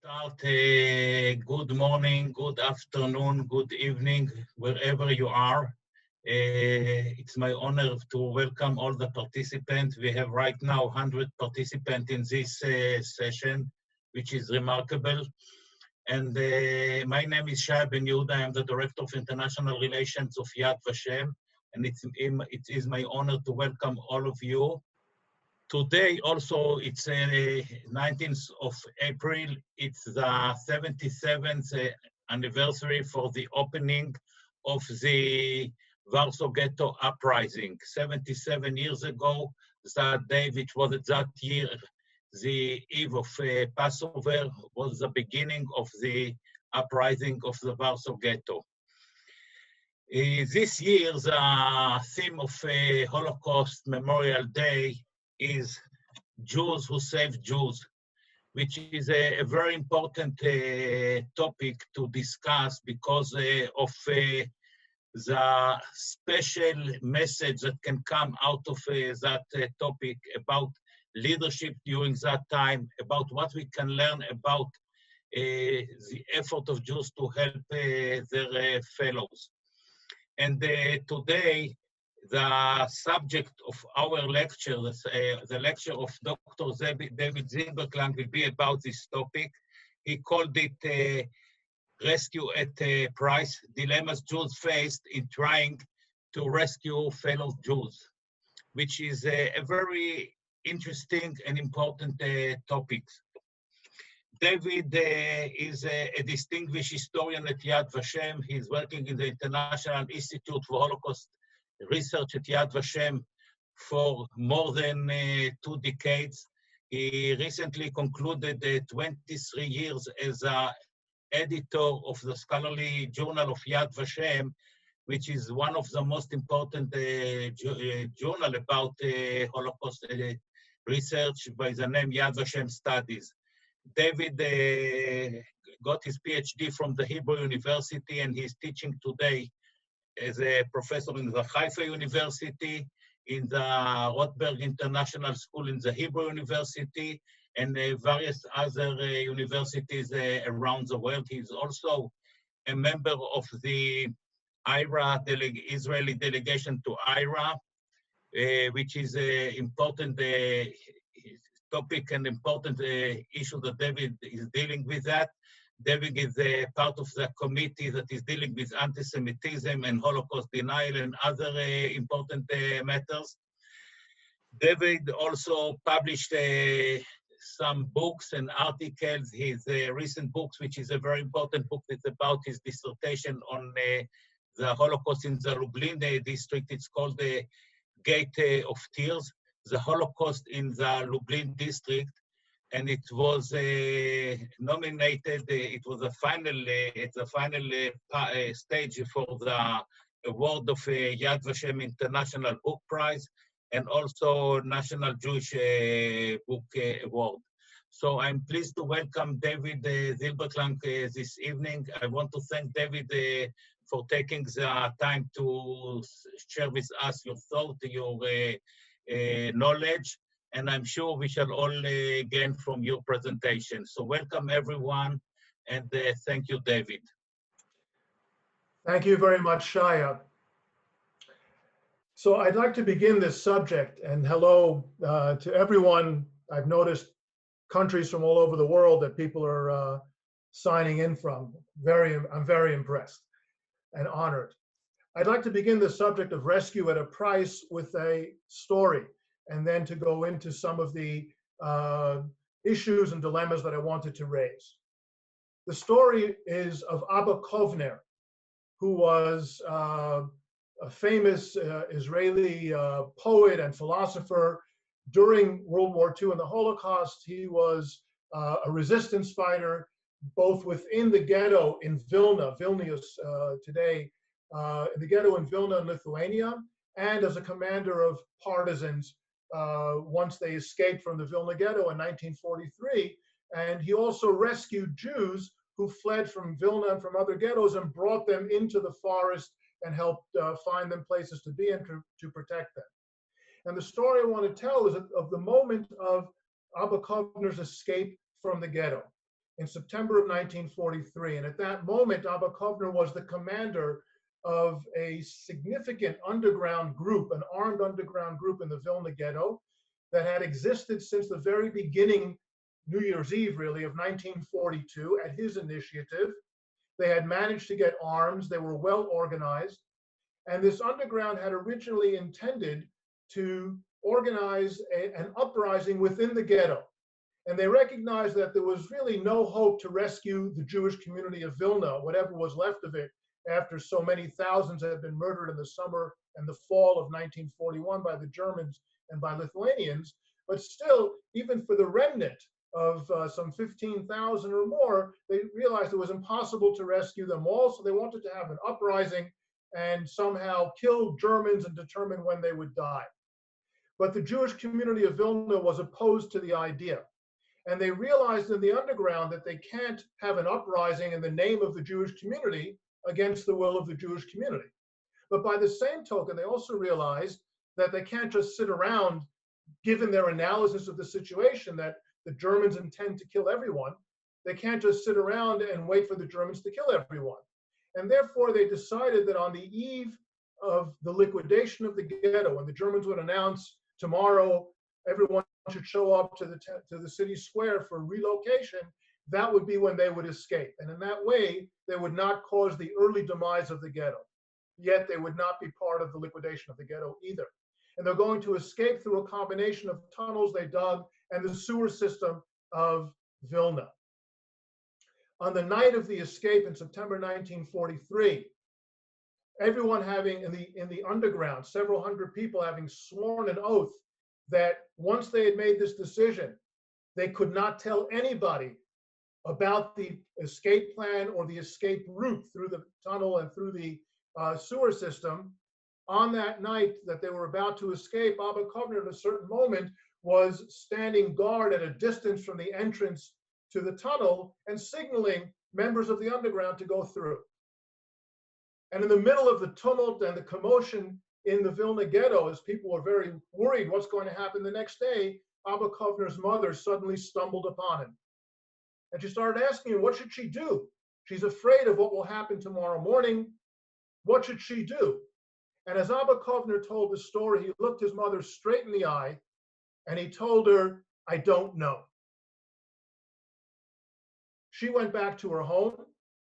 Start good morning, good afternoon, good evening, wherever you are. It's my honor to welcome all the participants. We have right now 100 participants in this session, which is remarkable. And my name is Shai Ben Yehuda. I am the Director of International Relations of Yad Vashem, and it is my honor to welcome all of you. Today also, it's 19th of April. It's the 77th anniversary for the opening of the Warsaw Ghetto Uprising. 77 years ago, that day, which was that year, the eve of Passover, was the beginning of the uprising of the Warsaw Ghetto. This year, the theme of Holocaust Memorial Day is Jews who save Jews, which is a very important topic to discuss because of the special message that can come out of that topic about leadership during that time, about what we can learn about the effort of Jews to help their fellows. And today, the subject of our lecture, the lecture of Dr. David Silberklang, will be about this topic. He called it Rescue at a Price, Dilemmas Jews Faced in Trying to Rescue Fellow Jews, which is a very interesting and important topic. David is a distinguished historian at Yad Vashem. He's working in the International Institute for Holocaust Research at Yad Vashem for more than 2 decades. He recently concluded 23 years as an editor of the scholarly journal of Yad Vashem, which is one of the most important journal about Holocaust research by the name Yad Vashem Studies. David got his PhD from the Hebrew University, and he's teaching today as a professor in the Haifa University, in the Rothberg International School in the Hebrew University, and various other universities around the world. He's also a member of the IRA, Israeli delegation to IRA, which is an important topic and important issue that David is dealing with that. David is part of the committee that is dealing with anti-Semitism and Holocaust denial and other important matters. David also published some books and articles. His recent books, which is a very important book, it's about his dissertation on the Holocaust in the Lublin district. It's called the Gate of Tears, the Holocaust in the Lublin district. And it was nominated, it was a final, it's a final stage for the award of Yad Vashem International Book Prize and also National Jewish Book Award. So I'm pleased to welcome David Silberklang this evening. I want to thank David for taking the time to share with us your thought, your knowledge, and I'm sure we shall all gain from your presentation. So welcome everyone, and thank you, David. Thank you very much, Shaya. So I'd like to begin this subject, and hello to everyone. I've noticed countries from all over the world that people are signing in from. I'm very impressed and honored. I'd like to begin the subject of rescue at a price with a story, and then to go into some of the issues and dilemmas that I wanted to raise. The story is of Abba Kovner, who was a famous Israeli poet and philosopher. During World War II and the Holocaust, he was a resistance fighter, both within the ghetto in Vilnius today, in the ghetto in Vilna in Lithuania, and as a commander of partisans once they escaped from the Vilna ghetto in 1943. And he also rescued Jews who fled from Vilna and from other ghettos and brought them into the forest and helped find them places to be and to protect them. And the story I want to tell is of the moment of Abba Kovner's escape from the ghetto. in September of 1943. And at that moment, Abba Kovner was the commander of a significant underground group, an armed underground group in the Vilna ghetto that had existed since the very beginning, New Year's Eve really, of 1942 at his initiative. They had managed to get arms, they were well organized, and this underground had originally intended to organize an uprising within the ghetto. And they recognized that there was really no hope to rescue the Jewish community of Vilna, whatever was left of it, after so many thousands had been murdered in the summer and the fall of 1941 by the Germans and by Lithuanians. But still, even for the remnant of some 15,000 or more, they realized it was impossible to rescue them all. So they wanted to have an uprising and somehow kill Germans and determine when they would die. But the Jewish community of Vilna was opposed to the idea. And they realized in the underground that they can't have an uprising in the name of the Jewish community against the will of the Jewish community. But by the same token, they also realized that they can't just sit around, given their analysis of the situation, that the Germans intend to kill everyone. They can't just sit around and wait for the Germans to kill everyone. And therefore, they decided that on the eve of the liquidation of the ghetto, when the Germans would announce tomorrow everyone should show up to the city square for relocation, that would be when they would escape. And in that way, they would not cause the early demise of the ghetto. Yet they would not be part of the liquidation of the ghetto either. And they're going to escape through a combination of tunnels they dug and the sewer system of Vilna. On the night of the escape in September 1943, everyone having in the underground, several hundred people having sworn an oath that once they had made this decision, they could not tell anybody about the escape plan or the escape route through the tunnel and through the sewer system. On that night that they were about to escape, Abba Kovner at a certain moment was standing guard at a distance from the entrance to the tunnel and signaling members of the underground to go through. And in the middle of the tumult and the commotion in the Vilna ghetto, as people were very worried what's going to happen the next day, Abba Kovner's mother suddenly stumbled upon him. And she started asking him, what should she do? She's afraid of what will happen tomorrow morning. What should she do? And as Abba Kovner told the story, he looked his mother straight in the eye and he told her, I don't know. She went back to her home,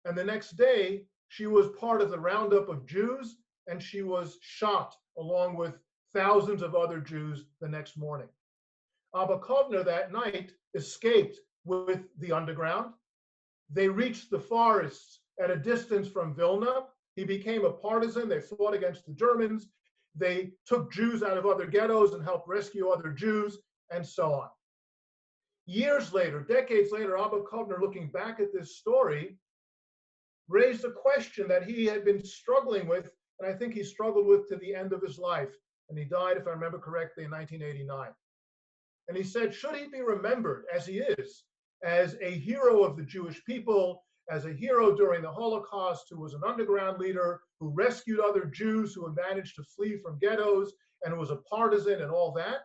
and the next day she was part of the roundup of Jews, and she was shot along with thousands of other Jews the next morning. Abba Kovner that night escaped with the underground. They reached the forests at a distance from Vilna. He became a partisan. They fought against the Germans. They took Jews out of other ghettos and helped rescue other Jews, and so on. Years later, decades later, Abba Kovner, looking back at this story, raised a question that he had been struggling with, and I think he struggled with to the end of his life. And he died, if I remember correctly, in 1989. And he said, should he be remembered as he is, as a hero of the Jewish people, as a hero during the Holocaust, who was an underground leader, who rescued other Jews who had managed to flee from ghettos, and was a partisan and all that?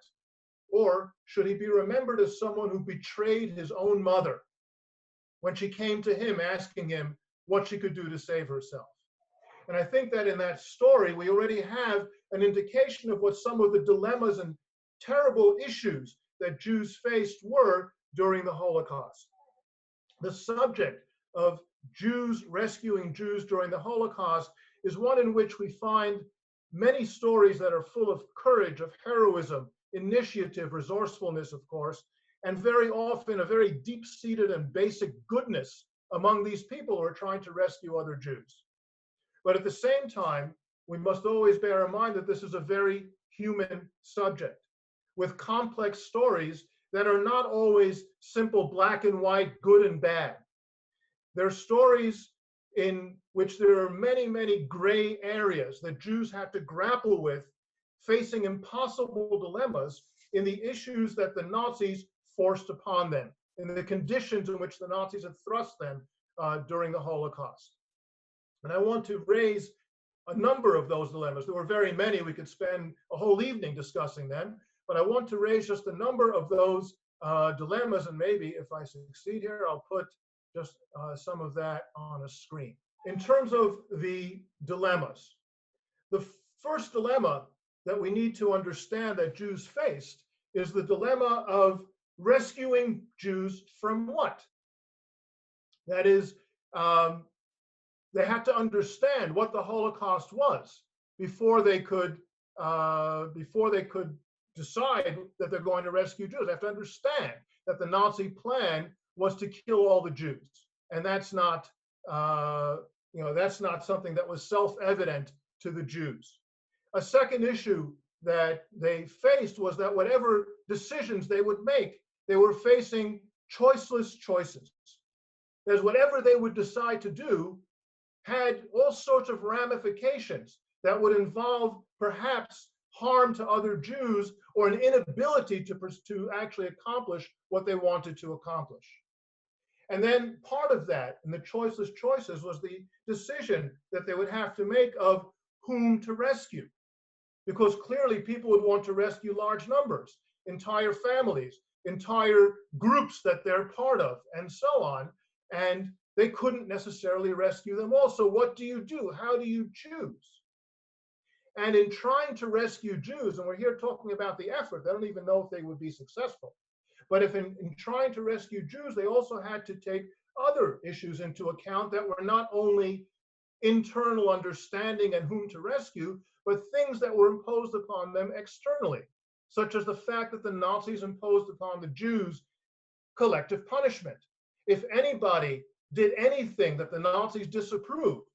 Or should he be remembered as someone who betrayed his own mother when she came to him asking him what she could do to save herself? And I think that in that story, we already have an indication of what some of the dilemmas and terrible issues that Jews faced were during the Holocaust. The subject of Jews rescuing Jews during the Holocaust is one in which we find many stories that are full of courage, of heroism, initiative, resourcefulness, of course, and very often a very deep-seated and basic goodness among these people who are trying to rescue other Jews. But at the same time, we must always bear in mind that this is a very human subject with complex stories that are not always simple black and white, good and bad. They're stories in which there are many, many gray areas that Jews have to grapple with, facing impossible dilemmas in the issues that the Nazis forced upon them, in the conditions in which the Nazis had thrust them during the Holocaust. And I want to raise a number of those dilemmas. There were very many. We could spend a whole evening discussing them, but I want to raise just a number of those dilemmas, and maybe if I succeed here, I'll put just some of that on a screen. In terms of the dilemmas, the first dilemma that we need to understand that Jews faced is the dilemma of rescuing Jews from what? That is, they had to understand what the Holocaust was before they could decide that they're going to rescue Jews. They have to understand that the Nazi plan was to kill all the Jews, and that's not that's not something that was self-evident to the Jews. A second issue that they faced was that whatever decisions they would make, they were facing choiceless choices. As whatever they would decide to do had all sorts of ramifications that would involve perhaps harm to other Jews or an inability to actually accomplish what they wanted to accomplish. And then part of that, in the choiceless choices, was the decision that they would have to make of whom to rescue. Because clearly people would want to rescue large numbers, entire families, entire groups that they're part of, and so on. And they couldn't necessarily rescue them all. So what do you do? How do you choose? And in trying to rescue Jews, and we're here talking about the effort, I don't even know if they would be successful. But if in trying to rescue Jews, they also had to take other issues into account that were not only internal understanding and whom to rescue, but things that were imposed upon them externally, such as the fact that the Nazis imposed upon the Jews collective punishment. If anybody did anything that the Nazis disapproved,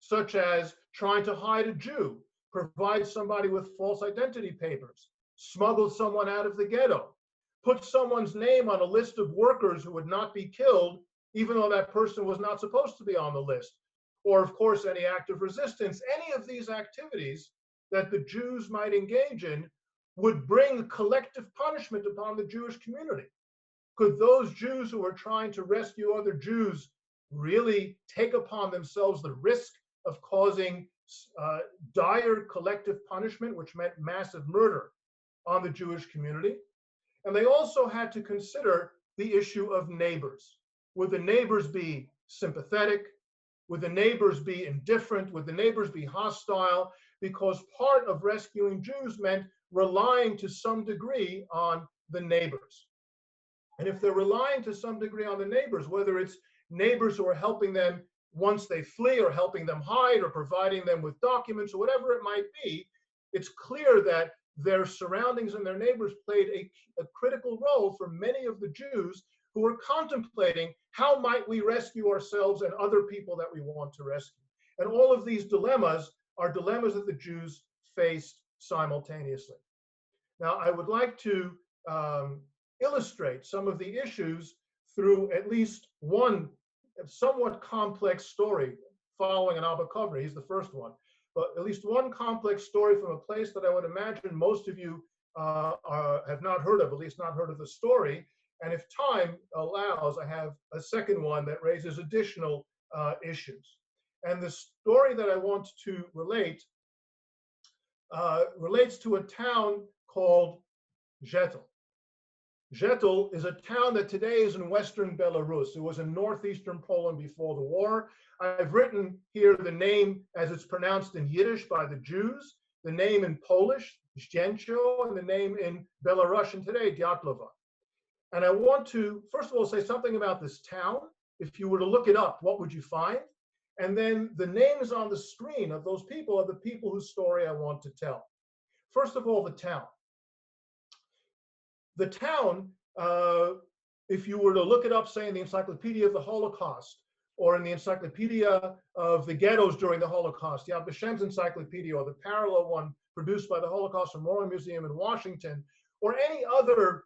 such as trying to hide a Jew, provide somebody with false identity papers, smuggle someone out of the ghetto, put someone's name on a list of workers who would not be killed, even though that person was not supposed to be on the list, or of course any act of resistance, any of these activities that the Jews might engage in would bring collective punishment upon the Jewish community. Could those Jews who were trying to rescue other Jews really take upon themselves the risk of causing dire collective punishment, which meant massive murder on the Jewish community? And they also had to consider the issue of neighbors. Would the neighbors be sympathetic? Would the neighbors be indifferent? Would the neighbors be hostile? Because part of rescuing Jews meant relying to some degree on the neighbors. And if they're relying to some degree on the neighbors, whether it's neighbors who are helping them once they flee or helping them hide or providing them with documents or whatever it might be, it's clear that their surroundings and their neighbors played a critical role for many of the Jews who were contemplating how might we rescue ourselves and other people that we want to rescue. And all of these dilemmas are dilemmas that the Jews faced simultaneously. Now, I would like to illustrate some of the issues through at least one somewhat complex story following an Abba Kovri. He's the first one. But at least one complex story from a place that I would imagine most of you have not heard of, at least not heard of the story. And if time allows, I have a second one that raises additional issues. And the story that I want to relate relates to a town called Zhetel. Zhetel is a town that today is in western Belarus. It was in northeastern Poland before the war. I've written here the name as it's pronounced in Yiddish by the Jews, the name in Polish, Zdzięczo, and the name in Belarusian today, Dyatlova. And I want to, first of all, say something about this town. If you were to look it up, what would you find? And then the names on the screen of those people are the people whose story I want to tell. First of all, the town. The town, if you were to look it up, say in the Encyclopedia of the Holocaust, or in the Encyclopedia of the Ghettos during the Holocaust, Yad Vashem's encyclopedia, or the parallel one produced by the Holocaust Memorial Museum in Washington, or any other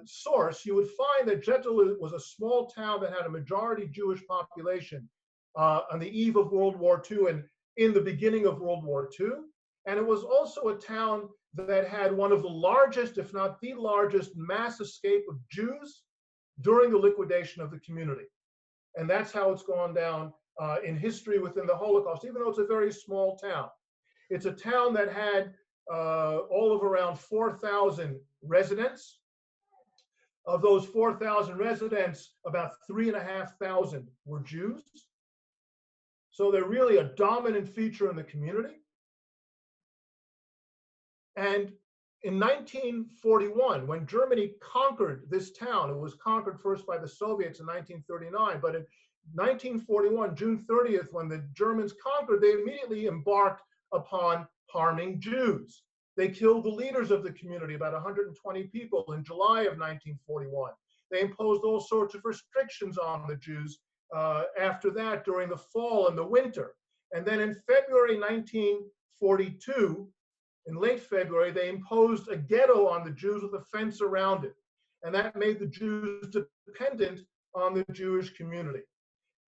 source, you would find that Zhetel was a small town that had a majority Jewish population on the eve of World War II and in the beginning of World War II. And it was also a town that had one of the largest, if not the largest, mass escape of Jews during the liquidation of the community. And that's how it's gone down in history within the Holocaust, even though it's a very small town. It's a town that had all of around 4,000 residents. Of those 4,000 residents, about 3,500 were Jews. So they're really a dominant feature in the community. And in 1941, when Germany conquered this town, it was conquered first by the Soviets in 1939, but in 1941, June 30th, when the Germans conquered, they immediately embarked upon harming Jews. They killed the leaders of the community, about 120 people, in July of 1941. They imposed all sorts of restrictions on the Jews after that during the fall and the winter. And then in February 1942, in late February, they imposed a ghetto on the Jews with a fence around it. And that made the Jews dependent on the Jewish community,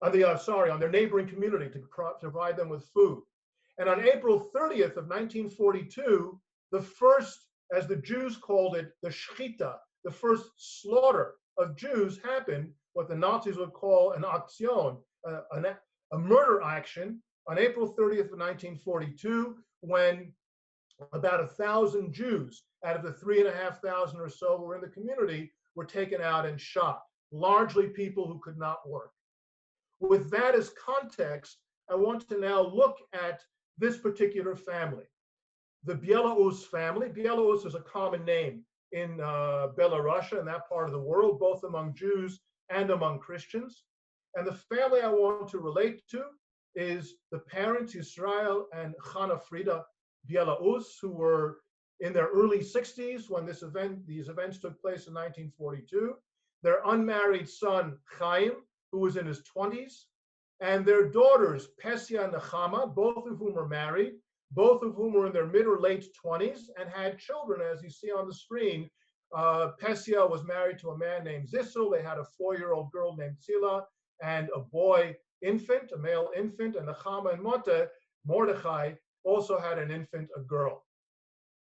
on their neighboring community to provide them with food. And on April 30th of 1942, the first, as the Jews called it, the Shechita, the first slaughter of Jews happened, what the Nazis would call an Aktion, a murder action, on April 30th of 1942, when about 1,000 Jews out of the 3,500 or so who were in the community were taken out and shot, largely people who could not work. With that as context, I want to now look at this particular family, the Bielaus family. Bielaus is a common name in Belarusia, in that part of the world, both among Jews and among Christians. And the family I want to relate to is the parents, Yisrael and Chana Frida Bielaus, who were in their early 60s when these events took place in 1942. Their unmarried son, Chaim, who was in his 20s, and their daughters, Pesia and Nechama, both of whom were married, both of whom were in their mid or late 20s and had children, as you see on the screen. Pesia was married to a man named Zissel. They had a 4-year-old girl named Tzila and a boy infant, a male infant, and Nechama and Mordechai also had an infant, a girl.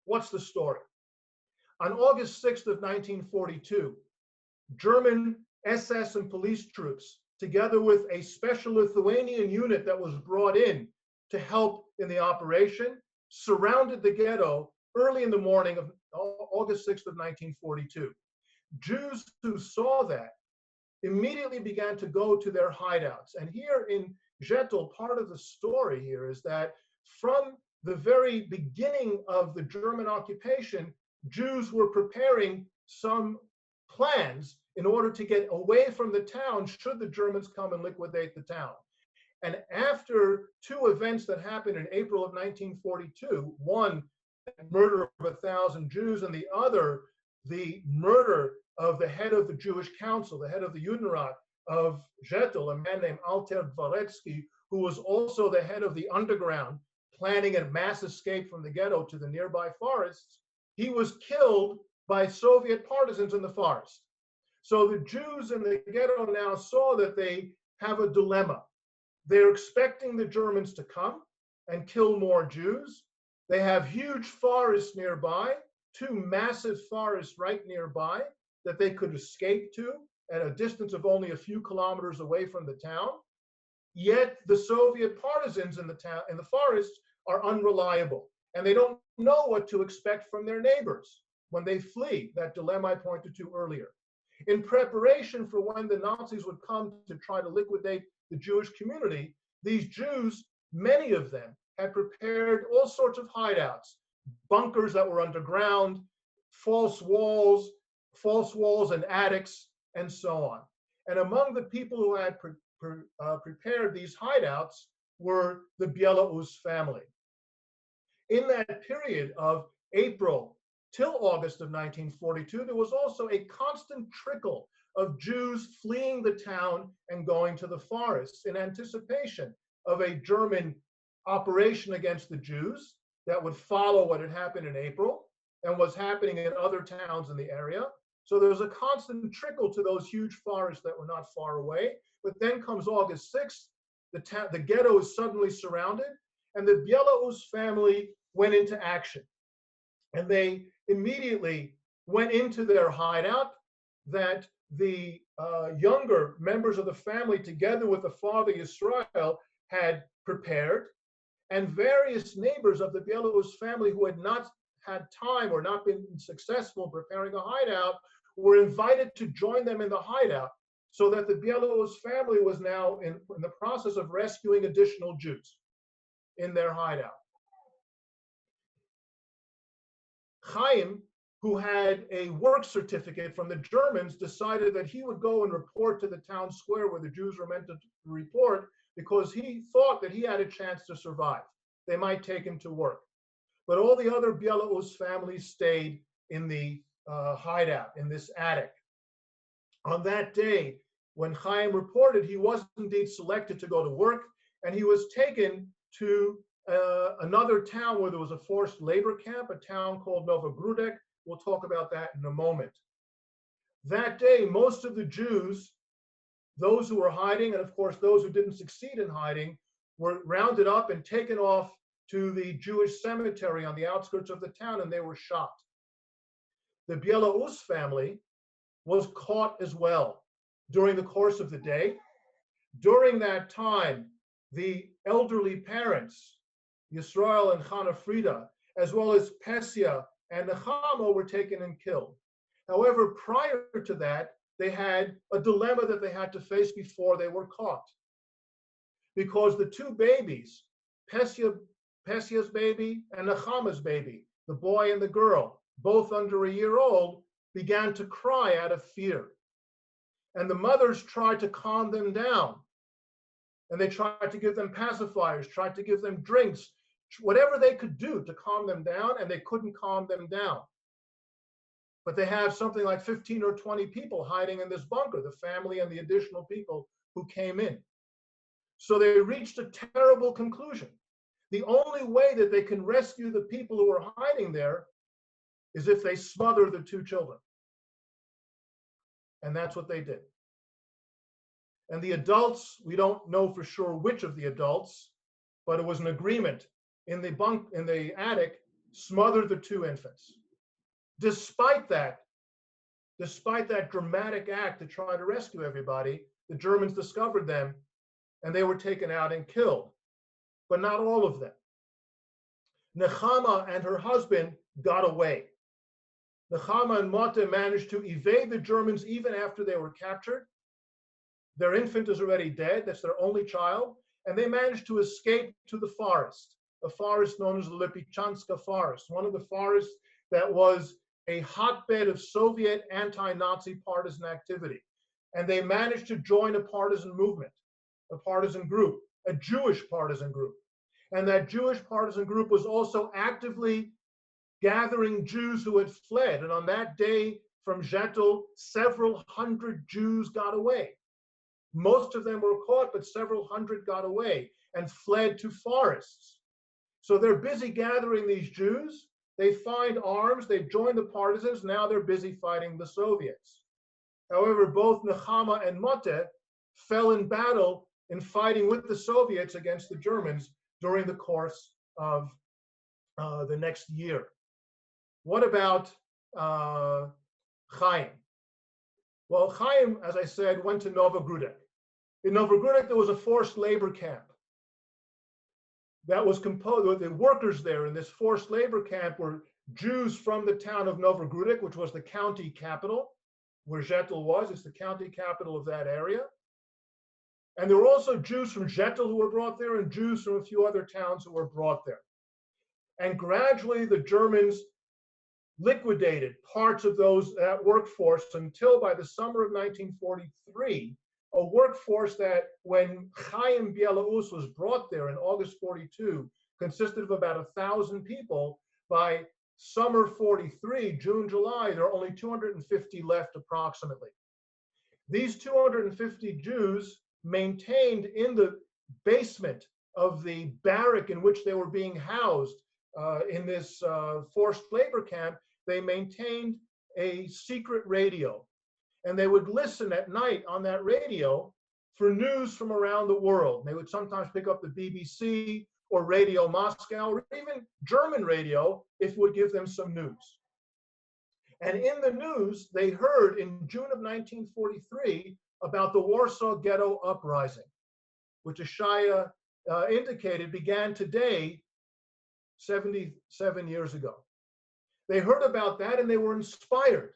What's the story? On August 6th of 1942, German SS and police troops, together with a special Lithuanian unit that was brought in to help in the operation, surrounded the ghetto early in the morning of August 6th of 1942. Jews who saw that immediately began to go to their hideouts. And here in Jettel, part of the story here is that from the very beginning of the German occupation, Jews were preparing some plans in order to get away from the town should the Germans come and liquidate the town. And after two events that happened in April of 1942, one, the murder of 1,000 Jews, and the other, the murder of the head of the Jewish Council, the head of the Judenrat of Jettel, a man named Alter Dvoretsky, who was also the head of the underground, planning a mass escape from the ghetto to the nearby forests. He was killed by Soviet partisans in the forest. So the Jews in the ghetto now saw that they have a dilemma. They're expecting the Germans to come and kill more Jews. They have huge forests nearby, two massive forests right nearby that they could escape to at a distance of only a few kilometers away from the town. Yet the Soviet partisans in the town, in the forests, are unreliable, and they don't know what to expect from their neighbors when they flee, that dilemma I pointed to earlier. In preparation for when the Nazis would come to try to liquidate the Jewish community, these Jews, many of them, had prepared all sorts of hideouts, bunkers that were underground, false walls and attics, and so on. And among the people who had prepared these hideouts were the Bielaus family. In that period of April till August of 1942, there was also a constant trickle of Jews fleeing the town and going to the forests in anticipation of a German operation against the Jews that would follow what had happened in April and was happening in other towns in the area. So there was a constant trickle to those huge forests that were not far away. But then comes August 6th, the ghetto is suddenly surrounded, and the Bielaus family went into action. And they immediately went into their hideout that the younger members of the family, together with the father Yisrael, had prepared. And various neighbors of the Bielaus family who had not had time or not been successful in preparing a hideout were invited to join them in the hideout, so that the Belarus family was now in the process of rescuing additional Jews in their hideout. Chaim, who had a work certificate from the Germans, decided that he would go and report to the town square where the Jews were meant to report, because he thought that he had a chance to survive. They might take him to work. But all the other Belarus families stayed in the hideout, in this attic. On that day, when Chaim reported, he was indeed selected to go to work, and he was taken to another town where there was a forced labor camp, a town called Novogrudek. We'll talk about that in a moment. That day, most of the Jews, those who were hiding, and of course those who didn't succeed in hiding, were rounded up and taken off to the Jewish cemetery on the outskirts of the town, and they were shot. The Belarus family was caught as well during the course of the day. During that time, the elderly parents, Yisrael and Chana Frida, as well as Pesia and Nechama, were taken and killed. However, prior to that, they had a dilemma that they had to face before they were caught. Because the two babies, Pesia's baby and Nechama's baby, the boy and the girl, both under a year old, began to cry out of fear. And the mothers tried to calm them down. And they tried to give them pacifiers, tried to give them drinks, whatever they could do to calm them down, and they couldn't calm them down. But they have something like 15 or 20 people hiding in this bunker, the family and the additional people who came in. So they reached a terrible conclusion. The only way that they can rescue the people who are hiding there is if they smother the two children. And that's what they did. And the adults, we don't know for sure which of the adults, but it was an agreement in the attic, smothered the two infants. Despite that dramatic act to try to rescue everybody, the Germans discovered them and they were taken out and killed, but not all of them. Nechama and her husband got away. Nechama and Mate managed to evade the Germans even after they were captured. Their infant is already dead, that's their only child, and they managed to escape to the forest, a forest known as the Lipichanska forest, one of the forests that was a hotbed of Soviet anti-Nazi partisan activity. And they managed to join a partisan movement, a partisan group, a Jewish partisan group. And that Jewish partisan group was also actively gathering Jews who had fled. And on that day from Zetel, several hundred Jews got away. Most of them were caught, but several hundred got away and fled to forests. So they're busy gathering these Jews. They find arms, they join the partisans, now they're busy fighting the Soviets. However, both Nechama and Mate fell in battle in fighting with the Soviets against the Germans during the course of the next year. What about Chaim? Well, Chaim, as I said, went to Novogrudek. In Novogrudek, there was a forced labor camp that was composed, the workers there in this forced labor camp were Jews from the town of Novogrudek, which was the county capital, where Zetel was. It's the county capital of that area. And there were also Jews from Zetel who were brought there and Jews from a few other towns who were brought there. And gradually the Germans liquidated parts of that workforce until by the summer of 1943, a workforce that when Chaim Belarus was brought there in August 42 consisted of about 1,000 people. By summer 43, June, July, there are only 250 left approximately. These 250 Jews maintained in the basement of the barrack in which they were being housed in this forced labor camp, they maintained a secret radio. And they would listen at night on that radio for news from around the world. They would sometimes pick up the BBC or Radio Moscow or even German radio if it would give them some news. And in the news, they heard in June of 1943 about the Warsaw Ghetto Uprising, which Ishaya indicated began today, 77 years ago. They heard about that and they were inspired.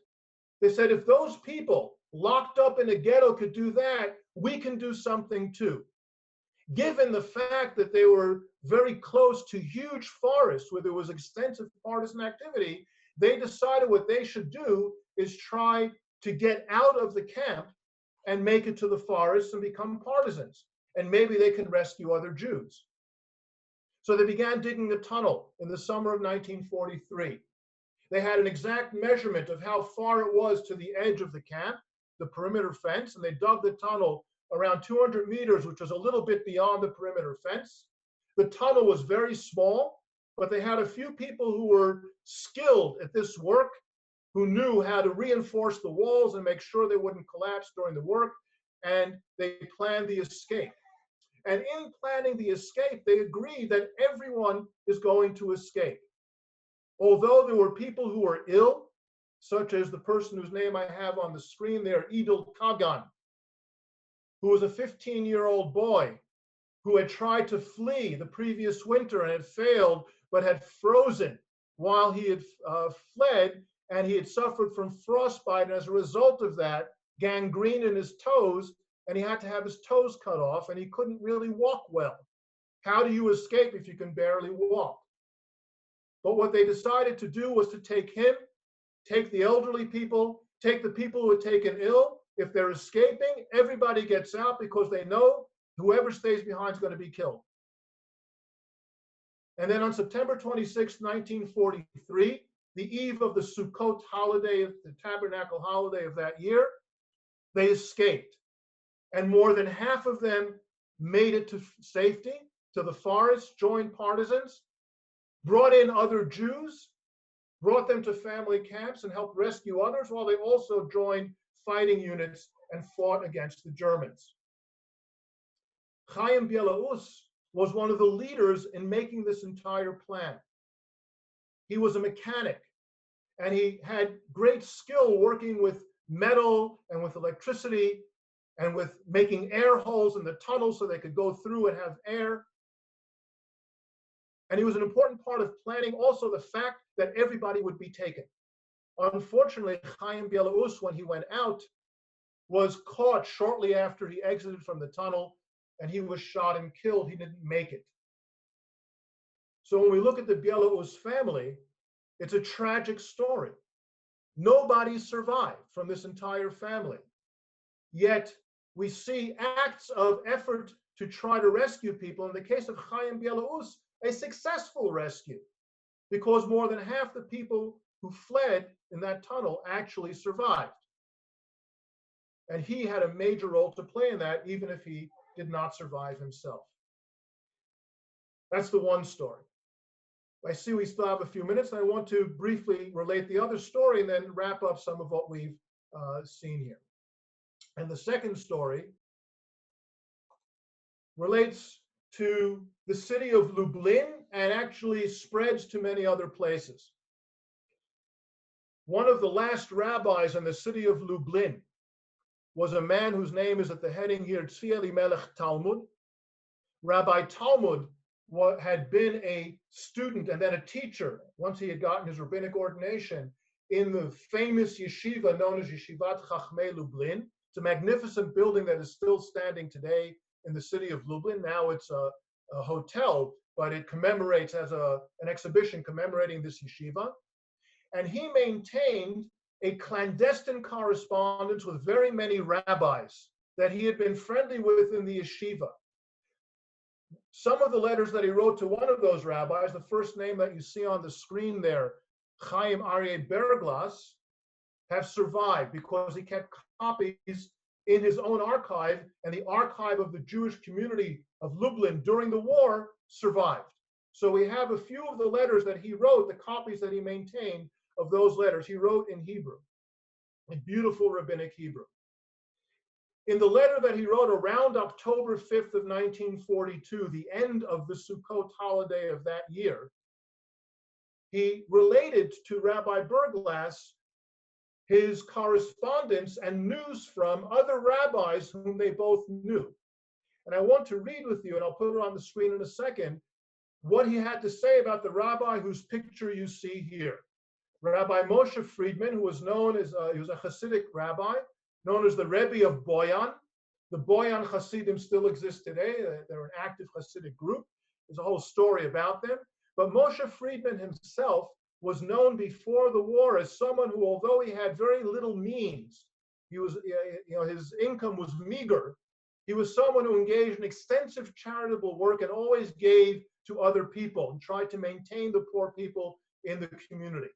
They said, if those people locked up in a ghetto could do that, we can do something too. Given the fact that they were very close to huge forests where there was extensive partisan activity, they decided what they should do is try to get out of the camp and make it to the forests and become partisans. And maybe they can rescue other Jews. So they began digging a tunnel in the summer of 1943. They had an exact measurement of how far it was to the edge of the camp, the perimeter fence, and they dug the tunnel around 200 meters, which was a little bit beyond the perimeter fence. The tunnel was very small, but they had a few people who were skilled at this work, who knew how to reinforce the walls and make sure they wouldn't collapse during the work, and they planned the escape. And in planning the escape, they agreed that everyone is going to escape. Although there were people who were ill, such as the person whose name I have on the screen there, Idil Kagan, who was a 15-year-old boy who had tried to flee the previous winter and had failed, but had frozen while he had fled, and he had suffered from frostbite, and as a result of that, gangrene in his toes, and he had to have his toes cut off, and he couldn't really walk well. How do you escape if you can barely walk? But what they decided to do was to take him, take the elderly people, take the people who had taken ill. If they're escaping, everybody gets out because they know whoever stays behind is going to be killed. And then on September 26, 1943, the eve of the Sukkot holiday, the tabernacle holiday of that year, they escaped. And more than half of them made it to safety, to the forest, joined partisans, brought in other Jews, brought them to family camps and helped rescue others, while they also joined fighting units and fought against the Germans. Chaim Bielaus was one of the leaders in making this entire plan. He was a mechanic, and he had great skill working with metal and with electricity and with making air holes in the tunnel so they could go through and have air. And he was an important part of planning also the fact that everybody would be taken. Unfortunately, Chaim Bielaus, when he went out, was caught shortly after he exited from the tunnel, and he was shot and killed. He didn't make it. So when we look at the Bielaus family, it's a tragic story. Nobody survived from this entire family. Yet we see acts of effort to try to rescue people. In the case of Chaim Bielaus, a successful rescue, because more than half the people who fled in that tunnel actually survived. And he had a major role to play in that, even if he did not survive himself. That's the one story. I see we still have a few minutes, and I want to briefly relate the other story and then wrap up some of what we've seen here. And the second story relates to the city of Lublin and actually spreads to many other places. One of the last rabbis in the city of Lublin was a man whose name is at the heading here, Tzvi Elimelech Talmud. Rabbi Talmud had been a student and then a teacher once he had gotten his rabbinic ordination in the famous yeshiva known as Yeshivat Chachmei Lublin. It's a magnificent building that is still standing today in the city of Lublin. Now it's a hotel, but it commemorates as an exhibition commemorating this yeshiva. And he maintained a clandestine correspondence with very many rabbis that he had been friendly with in the yeshiva. Some of the letters that he wrote to one of those rabbis, the first name that you see on the screen there, Chaim Aryeh Berglas, have survived because he kept copies in his own archive, and the archive of the Jewish community of Lublin during the war survived. So we have a few of the letters that he wrote, the copies that he maintained of those letters. He wrote in Hebrew, in beautiful rabbinic Hebrew. In the letter that he wrote around October 5th of 1942, the end of the Sukkot holiday of that year, he related to Rabbi Berglas his correspondence and news from other rabbis whom they both knew. And I want to read with you, and I'll put it on the screen in a second, what he had to say about the rabbi whose picture you see here. Rabbi Moshe Friedman, who was known as, he was a Hasidic rabbi, known as the Rebbe of Boyan. The Boyan Hasidim still exist today. They're an active Hasidic group. There's a whole story about them. But Moshe Friedman himself was known before the war as someone who, although he had very little means, he was, his income was meager. He was someone who engaged in extensive charitable work and always gave to other people and tried to maintain the poor people in the community.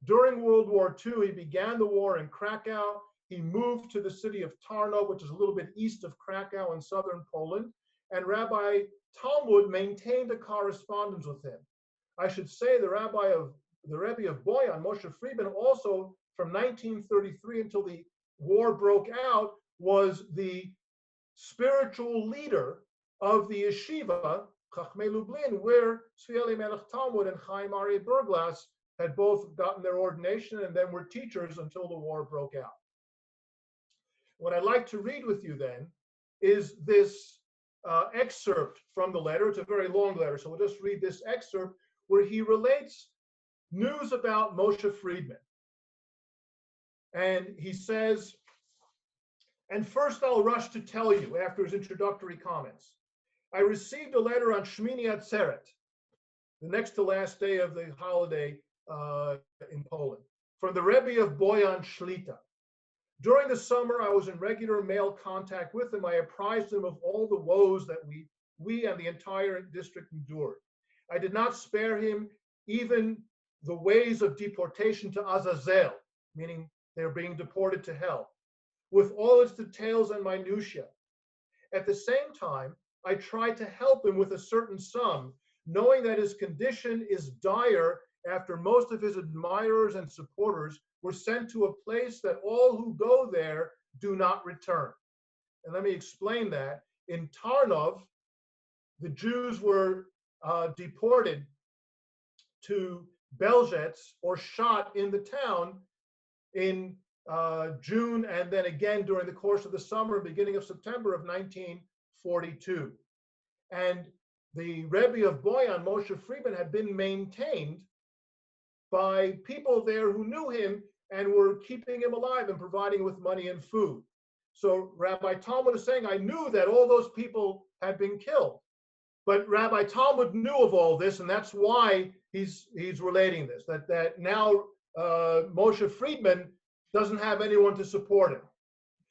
During World War II, he began the war in Krakow. He moved to the city of Tarnow, which is a little bit east of Krakow in southern Poland, and Rabbi Talmud maintained a correspondence with him. I should say the Rebbe of Boyan, Moshe Friedman, also from 1933 until the war broke out, was the spiritual leader of the yeshiva, Chachmei Lublin, where Tzvi Elimelech Talmud and Chaim Aryeh Berglas had both gotten their ordination and then were teachers until the war broke out. What I'd like to read with you then is this excerpt from the letter. It's a very long letter, so we'll just read this excerpt where he relates news about Moshe Friedman. And he says, and first I'll rush to tell you, after his introductory comments, I received a letter on Shmini Atzeret, the next to last day of the holiday in Poland, from the Rebbe of Boyan Shlita. During the summer, I was in regular mail contact with him. I apprised him of all the woes that we and the entire district endured. I did not spare him even the ways of deportation to Azazel, meaning they're being deported to hell, with all its details and minutiae. At the same time, I tried to help him with a certain sum, knowing that his condition is dire after most of his admirers and supporters were sent to a place that all who go there do not return. And let me explain that. In Tarnov, the Jews were deported to Belzec or shot in the town in June, and then again during the course of the summer, beginning of September of 1942. And the Rebbe of Boyan, Moshe Friedman, had been maintained by people there who knew him and were keeping him alive and providing with money and food. So Rabbi Talmud is saying, I knew that all those people had been killed. But Rabbi Talmud knew of all this, and that's why he's relating this, that now Moshe Friedman doesn't have anyone to support him.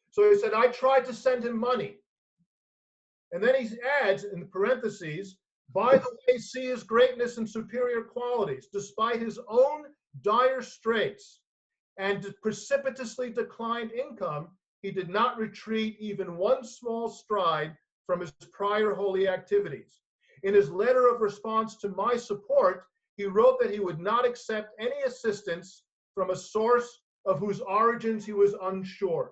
So he said, I tried to send him money. And then he adds in parentheses, by the way, see his greatness and superior qualities, despite his own dire straits and precipitously declined income, he did not retreat even one small stride from his prior holy activities. In his letter of response to my support, he wrote that he would not accept any assistance from a source of whose origins he was unsure.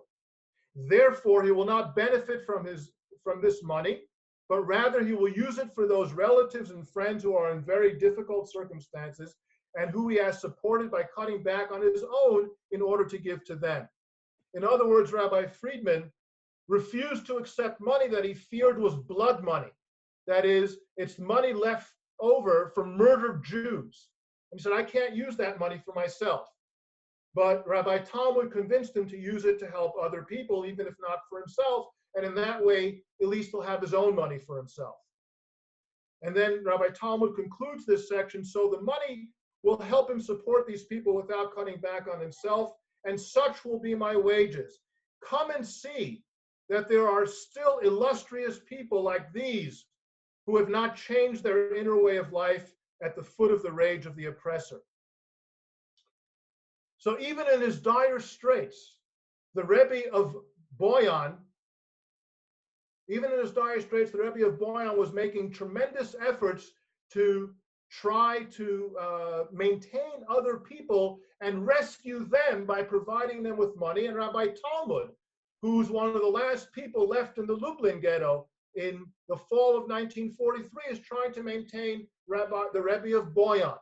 Therefore, he will not benefit from this money, but rather he will use it for those relatives and friends who are in very difficult circumstances and who he has supported by cutting back on his own in order to give to them. In other words, Rabbi Friedman refused to accept money that he feared was blood money. That is, it's money left over from murdered Jews. And he said, I can't use that money for myself. But Rabbi Talmud convinced him to use it to help other people, even if not for himself. And in that way, at least he'll have his own money for himself. And then Rabbi Talmud concludes this section, so the money will help him support these people without cutting back on himself, and such will be my wages. Come and see that there are still illustrious people like these who have not changed their inner way of life at the foot of the rage of the oppressor. So even in his dire straits, the Rebbe of Boyan, was making tremendous efforts to try to maintain other people and rescue them by providing them with money. And Rabbi Talmud, who's one of the last people left in the Lublin ghetto in the fall of 1943, is trying to maintain the Rebbe of Boyan.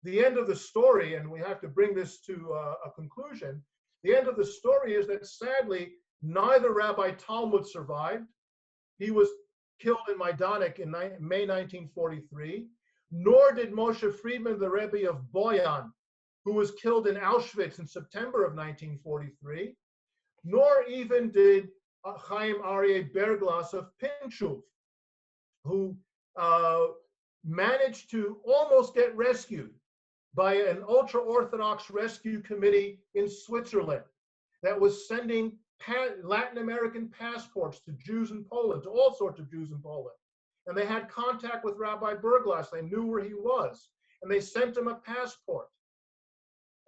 The end of the story, and we have to bring this to a conclusion, the end of the story is that sadly, neither Rabbi Talmud survived. He was killed in Majdanek in May 1943, nor did Moshe Friedman, the Rebbe of Boyan, who was killed in Auschwitz in September of 1943, nor even did Chaim Aryeh Berglas of Pinchuv, who managed to almost get rescued by an ultra-Orthodox rescue committee in Switzerland that was sending Latin American passports to Jews in Poland, to all sorts of Jews in Poland. And they had contact with Rabbi Berglas. They knew where he was. And they sent him a passport,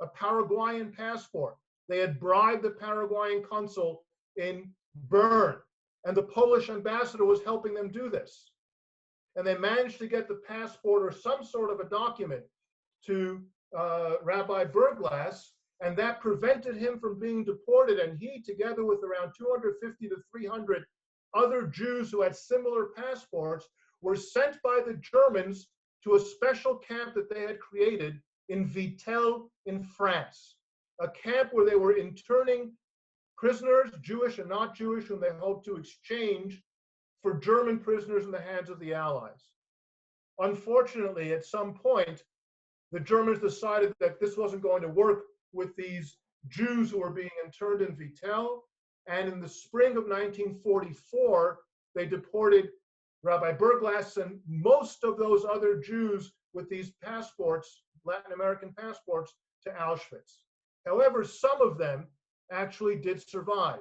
a Paraguayan passport. They had bribed the Paraguayan consul in Bern, and the Polish ambassador was helping them do this. And they managed to get the passport or some sort of a document to Rabbi Berglas, and that prevented him from being deported. And he, together with around 250 to 300 other Jews who had similar passports, were sent by the Germans to a special camp that they had created in Vittel in France, a camp where they were interning prisoners, Jewish and not Jewish, whom they hoped to exchange for German prisoners in the hands of the Allies. Unfortunately, at some point, the Germans decided that this wasn't going to work with these Jews who were being interned in Vittel, and in the spring of 1944, they deported Rabbi Berglas and most of those other Jews with these passports, Latin American passports, to Auschwitz. However, some of them actually did survive.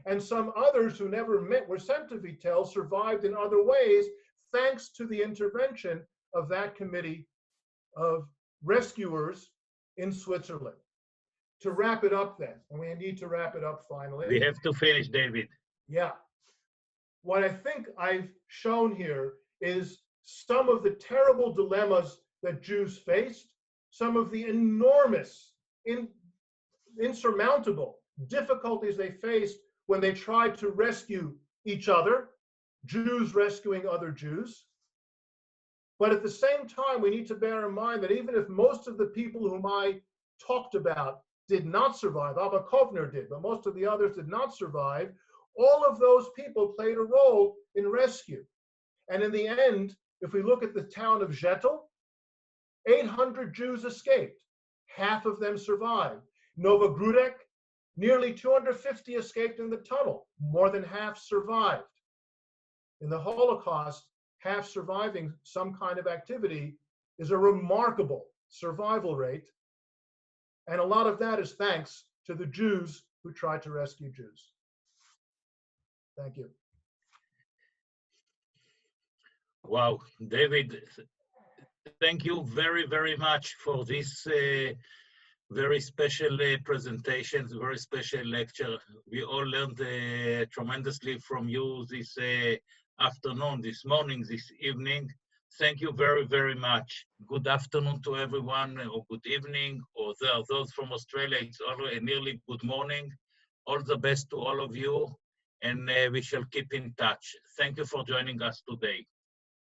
And some others who never were sent to Vittel survived in other ways, thanks to the intervention of that committee of rescuers in Switzerland. To wrap it up then, and we need to wrap it up finally. We have to finish, David. Yeah. What I think I've shown here is some of the terrible dilemmas that Jews faced, some of the enormous, insurmountable difficulties they faced when they tried to rescue each other, Jews rescuing other Jews. But at the same time, we need to bear in mind that even if most of the people whom I talked about did not survive, Abba Kovner did, but most of the others did not survive, all of those people played a role in rescue. And in the end, if we look at the town of Zettel, 800 Jews escaped. Half of them survived. Novogrudek, nearly 250 escaped in the tunnel. More than half survived. In the Holocaust, half surviving some kind of activity is a remarkable survival rate. And a lot of that is thanks to the Jews who tried to rescue Jews. Thank you. Wow, David, thank you very, very much for this very special presentation, very special lecture. We all learned tremendously from you this afternoon, this morning, this evening. Thank you very, very much. Good afternoon to everyone, or good evening, or those from Australia, it's already nearly good morning. All the best to all of you, and we shall keep in touch. Thank you for joining us today.